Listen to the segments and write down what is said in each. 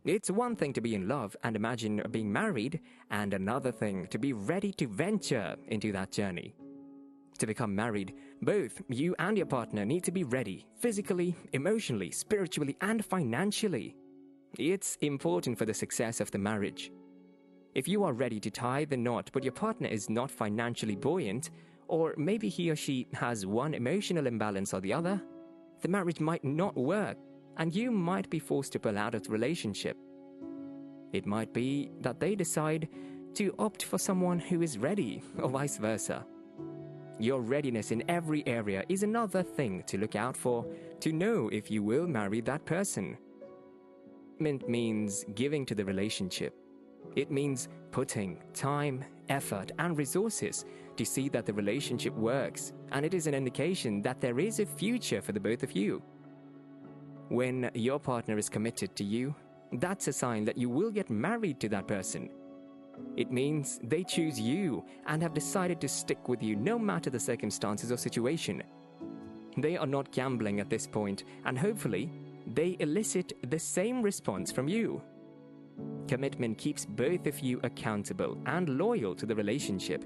It's one thing to be in love and imagine being married, and another thing to be ready to venture into that journey. To become married, both you and your partner need to be ready physically, emotionally, spiritually, and financially. It's important for the success of the marriage. If you are ready to tie the knot but your partner is not financially buoyant, or maybe he or she has one emotional imbalance or the other, the marriage might not work and you might be forced to pull out of the relationship. It might be that they decide to opt for someone who is ready, or vice versa. Your readiness in every area is another thing to look out for to know if you will marry that person. Commitment means giving to the relationship. It means putting time, effort, and resources to see that the relationship works, and it is an indication that there is a future for the both of you. When your partner is committed to you, that's a sign that you will get married to that person. It means they choose you and have decided to stick with you no matter the circumstances or situation. They are not gambling at this point, and hopefully, they elicit the same response from you. Commitment keeps both of you accountable and loyal to the relationship.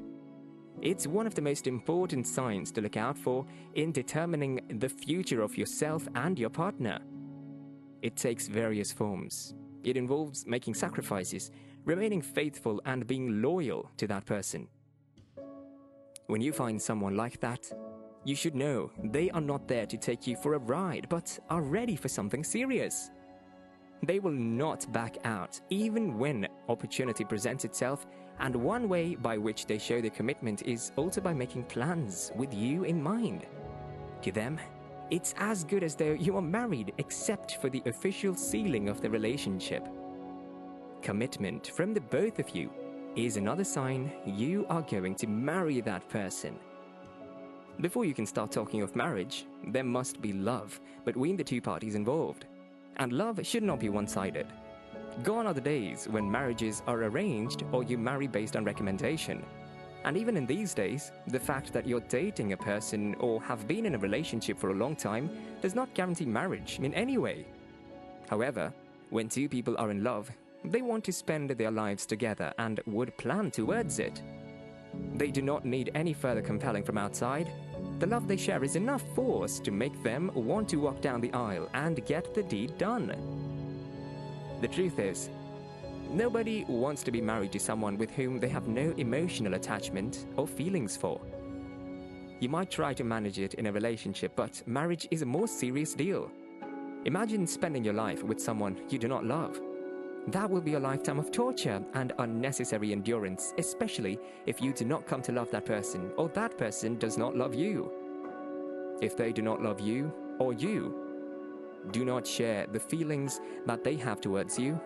It's one of the most important signs to look out for in determining the future of yourself and your partner. It takes various forms. It involves making sacrifices, remaining faithful, and being loyal to that person. When you find someone like that, you should know they are not there to take you for a ride, but are ready for something serious. They will not back out, even when opportunity presents itself, and one way by which they show their commitment is also by making plans with you in mind. To them, it's as good as though you are married, except for the official sealing of the relationship. Commitment from the both of you is another sign you are going to marry that person. Before you can start talking of marriage, there must be love between the two parties involved. And love should not be one-sided. Gone are the days when marriages are arranged or you marry based on recommendation. And even in these days, the fact that you're dating a person or have been in a relationship for a long time does not guarantee marriage in any way. However, when two people are in love, they want to spend their lives together and would plan towards it. They do not need any further compelling from outside. The love they share is enough force to make them want to walk down the aisle and get the deed done. The truth is, nobody wants to be married to someone with whom they have no emotional attachment or feelings for. You might try to manage it in a relationship, but marriage is a more serious deal. Imagine spending your life with someone you do not love. That will be a lifetime of torture and unnecessary endurance, especially if you do not come to love that person or that person does not love you. If they do not love you or you do not share the feelings that they have towards you,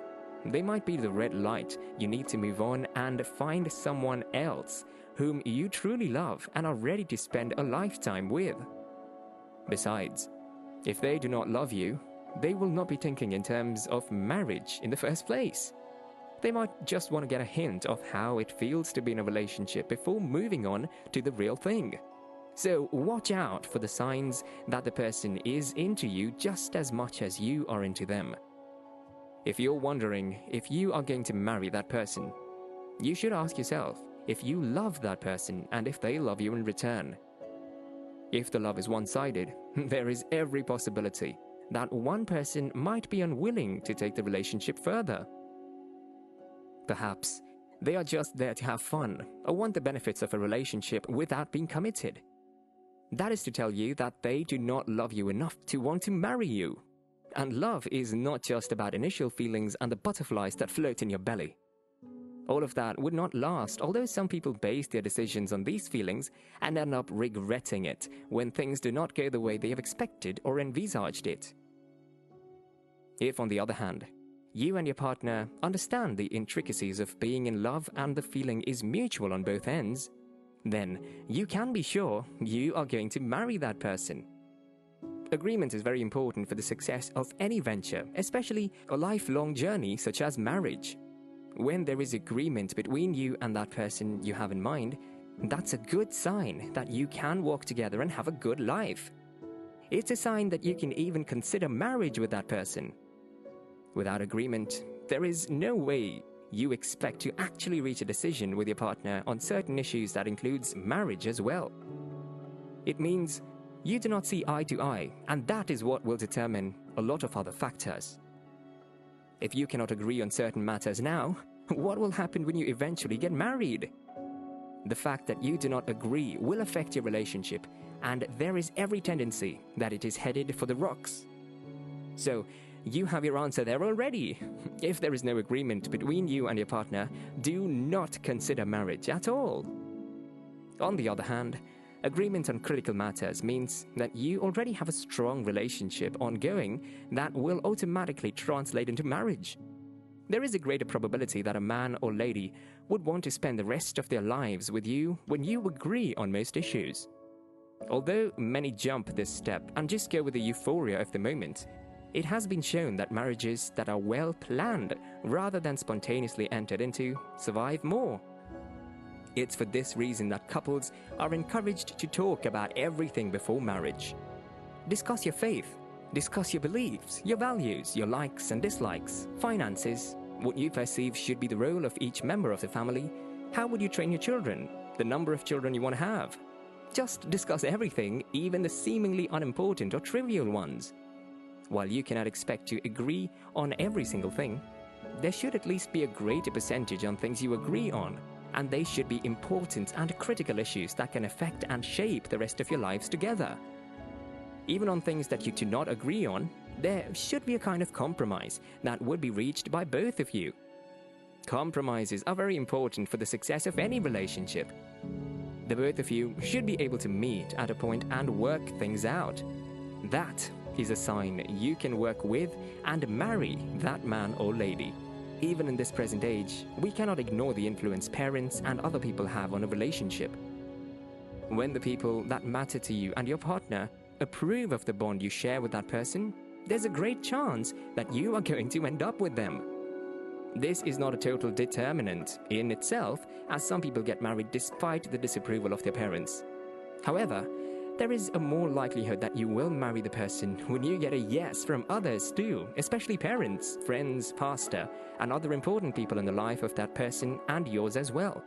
they might be the red light you need to move on and find someone else whom you truly love and are ready to spend a lifetime with. Besides, if they do not love you, they will not be thinking in terms of marriage in the first place. They might just want to get a hint of how it feels to be in a relationship before moving on to the real thing. So watch out for the signs that the person is into you just as much as you are into them. If you're wondering if you are going to marry that person, you should ask yourself if you love that person and if they love you in return. If the love is one-sided, there is every possibility that one person might be unwilling to take the relationship further. Perhaps they are just there to have fun or want the benefits of a relationship without being committed. That is to tell you that they do not love you enough to want to marry you. And love is not just about initial feelings and the butterflies that float in your belly. All of that would not last, although some people base their decisions on these feelings and end up regretting it when things do not go the way they have expected or envisaged it. If, on the other hand, you and your partner understand the intricacies of being in love and the feeling is mutual on both ends, then you can be sure you are going to marry that person. Agreement is very important for the success of any venture, especially a lifelong journey such as marriage. When there is agreement between you and that person you have in mind, that's a good sign that you can walk together and have a good life. It's a sign that you can even consider marriage with that person. Without agreement, there is no way you expect to actually reach a decision with your partner on certain issues that includes marriage as well. It means you do not see eye to eye, and that is what will determine a lot of other factors. If you cannot agree on certain matters now, what will happen when you eventually get married? The fact that you do not agree will affect your relationship, and there is every tendency that it is headed for the rocks. So, you have your answer there already. If there is no agreement between you and your partner, do not consider marriage at all. On the other hand, agreement on critical matters means that you already have a strong relationship ongoing that will automatically translate into marriage. There is a greater probability that a man or lady would want to spend the rest of their lives with you when you agree on most issues. Although many jump this step and just go with the euphoria of the moment, it has been shown that marriages that are well planned rather than spontaneously entered into survive more. It's for this reason that couples are encouraged to talk about everything before marriage. Discuss your faith, discuss your beliefs, your values, your likes and dislikes, finances, what you perceive should be the role of each member of the family, how would you train your children, the number of children you want to have. Just discuss everything, even the seemingly unimportant or trivial ones. While you cannot expect to agree on every single thing, there should at least be a greater percentage on things you agree on, and they should be important and critical issues that can affect and shape the rest of your lives together. Even on things that you do not agree on, there should be a kind of compromise that would be reached by both of you. Compromises are very important for the success of any relationship. The both of you should be able to meet at a point and work things out. That is a sign you can work with and marry that man or lady. Even in this present age, we cannot ignore the influence parents and other people have on a relationship. When the people that matter to you and your partner approve of the bond you share with that person, there's a great chance that you are going to end up with them. This is not a total determinant in itself, as some people get married despite the disapproval of their parents. However, there is a more likelihood that you will marry the person when you get a yes from others too, especially parents, friends, pastor, and other important people in the life of that person and yours as well.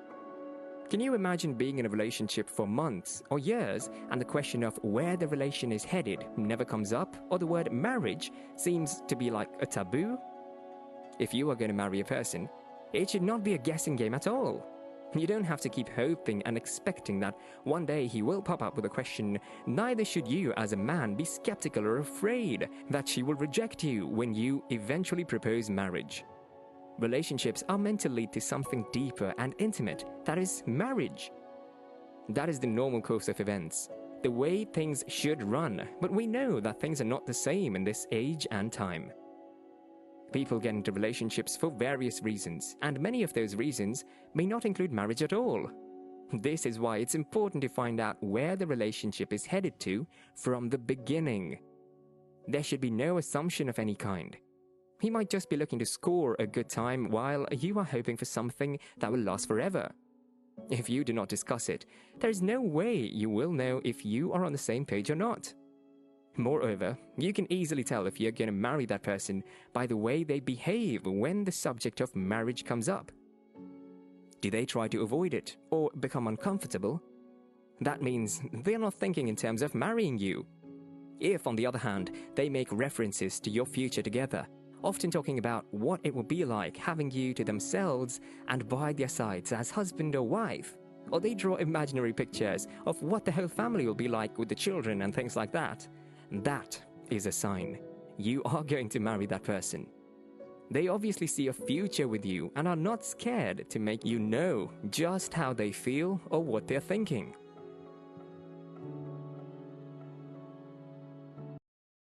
Can you imagine being in a relationship for months or years and the question of where the relation is headed never comes up, or the word marriage seems to be like a taboo? If you are going to marry a person, it should not be a guessing game at all. You don't have to keep hoping and expecting that one day he will pop up with a question. Neither should you as a man be skeptical or afraid that she will reject you when you eventually propose marriage. Relationships are meant to lead to something deeper and intimate, that is marriage. That is the normal course of events, the way things should run, but we know that things are not the same in this age and time. People get into relationships for various reasons, and many of those reasons may not include marriage at all. This is why it's important to find out where the relationship is headed to from the beginning. There should be no assumption of any kind. He might just be looking to score a good time while you are hoping for something that will last forever. If you do not discuss it, there is no way you will know if you are on the same page or not. Moreover, you can easily tell if you're going to marry that person by the way they behave when the subject of marriage comes up. Do they try to avoid it or become uncomfortable? That means they're not thinking in terms of marrying you. If, on the other hand, they make references to your future together, often talking about what it will be like having you to themselves and by their sides as husband or wife, or they draw imaginary pictures of what the whole family will be like with the children and things like that, that is a sign you are going to marry that person. They obviously see a future with you and are not scared to make you know just how they feel or what they're thinking.